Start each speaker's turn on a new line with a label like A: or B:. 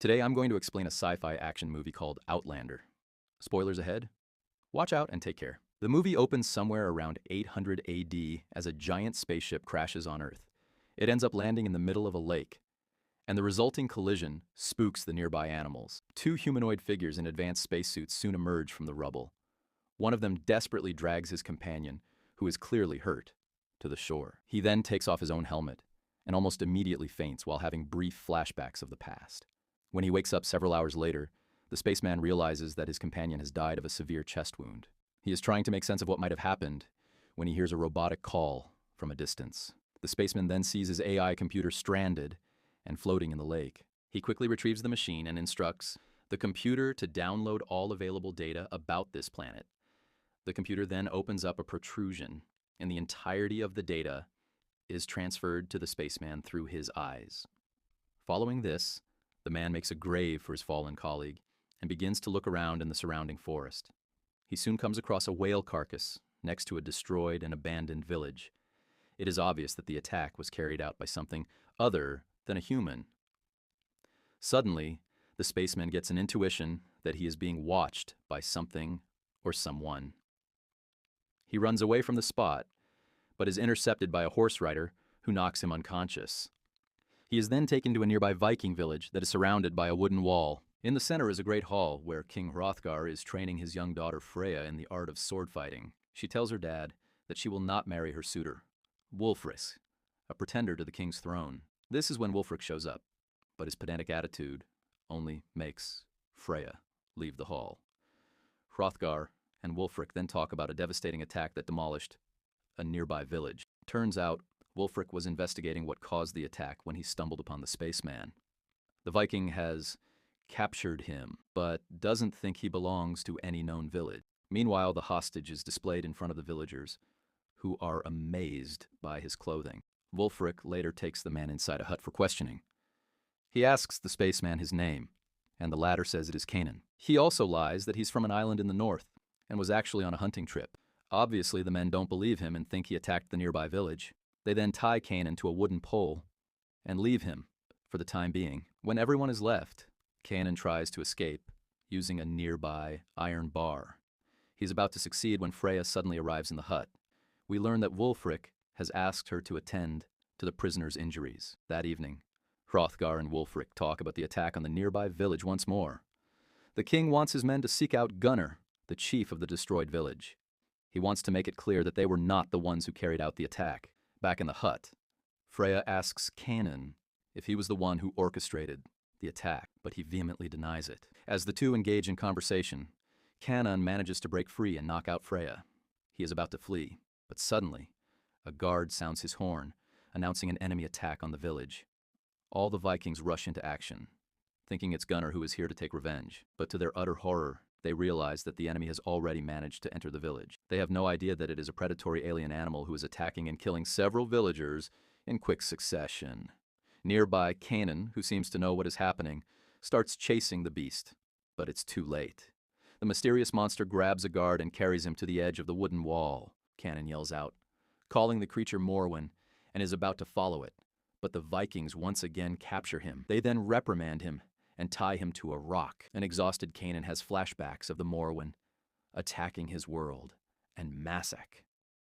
A: Today I'm going to explain a sci-fi action movie called Outlander. Spoilers ahead? Watch out and take care. The movie opens somewhere around 800 AD as a giant spaceship crashes on Earth. It ends up landing in the middle of a lake, and the resulting collision spooks the nearby animals. Two humanoid figures in advanced spacesuits soon emerge from the rubble. One of them desperately drags his companion, who is clearly hurt, to the shore. He then takes off his own helmet and almost immediately faints while having brief flashbacks of the past. When he wakes up several hours later, the spaceman realizes that his companion has died of a severe chest wound. He is trying to make sense of what might have happened when he hears a robotic call from a distance. The spaceman then sees his AI computer stranded and floating in the lake. He quickly retrieves the machine and instructs the computer to download all available data about this planet. The computer then opens up a protrusion, and the entirety of the data is transferred to the spaceman through his eyes. Following this, the man makes a grave for his fallen colleague and begins to look around in the surrounding forest. He soon comes across a whale carcass next to a destroyed and abandoned village. It is obvious that the attack was carried out by something other than a human. Suddenly, the spaceman gets an intuition that he is being watched by something or someone. He runs away from the spot, but is intercepted by a horse rider who knocks him unconscious. He is then taken to a nearby Viking village that is surrounded by a wooden wall. In the center is a great hall where King Hrothgar is training his young daughter Freya in the art of sword fighting. She tells her dad that she will not marry her suitor, Wulfric, a pretender to the king's throne. This is when Wulfric shows up, but his pedantic attitude only makes Freya leave the hall. Hrothgar and Wulfric then talk about a devastating attack that demolished a nearby village. Turns out, Wulfric was investigating what caused the attack when he stumbled upon the spaceman. The Viking has captured him, but doesn't think he belongs to any known village. Meanwhile, the hostage is displayed in front of the villagers, who are amazed by his clothing. Wulfric later takes the man inside a hut for questioning. He asks the spaceman his name, and the latter says it is Kanan. He also lies that he's from an island in the north and was actually on a hunting trip. Obviously, the men don't believe him and think he attacked the nearby village. They then tie Kanan to a wooden pole and leave him for the time being. When everyone is left, Kanan tries to escape using a nearby iron bar. He's about to succeed when Freya suddenly arrives in the hut. We learn that Wulfric has asked her to attend to the prisoner's injuries. That evening, Hrothgar and Wulfric talk about the attack on the nearby village once more. The king wants his men to seek out Gunnar, the chief of the destroyed village. He wants to make it clear that they were not the ones who carried out the attack. Back in the hut, Freya asks Kanan if he was the one who orchestrated the attack, but he vehemently denies it. As the two engage in conversation, Kanan manages to break free and knock out Freya. He is about to flee, but suddenly, a guard sounds his horn, announcing an enemy attack on the village. All the Vikings rush into action, thinking it's Gunnar who is here to take revenge, but to their utter horror, they realize that the enemy has already managed to enter the village. They have no idea that it is a predatory alien animal who is attacking and killing several villagers in quick succession. Nearby, Kanan, who seems to know what is happening, starts chasing the beast, but it's too late. The mysterious monster grabs a guard and carries him to the edge of the wooden wall. Kanan yells out, calling the creature Morwen, and is about to follow it, but the Vikings once again capture him. They then reprimand him and tie him to a rock. An exhausted Kanan has flashbacks of the Morwen attacking his world and Massac